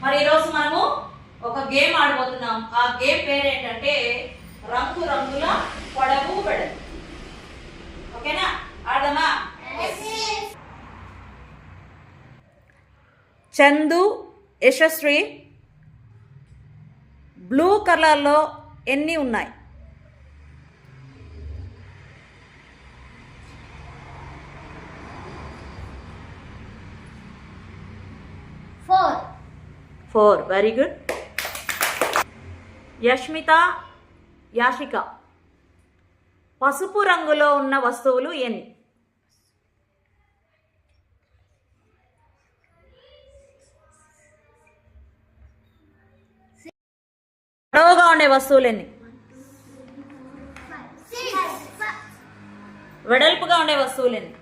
మరి ఈరోజు మనము ఒక గేమ్ ఆడబోతున్నాం. ఆ గేమ్ పేరు ఏంటంటే రంగు రంగుల పొడవు వెడల్పు. ఓకేనా? ఆడదామా? చందు, యశస్వి బ్లూ కలర్లో ఎన్ని ఉన్నాయి? Four. Very good. Yashmita, Yashika పసుపు రంగులో ఉన్న వస్తువులు ఎన్ని? పొడవుగా ఉండే వస్తువులు ఎన్ని? వెడల్పుగా ఉండే వస్తువులు ఎన్ని?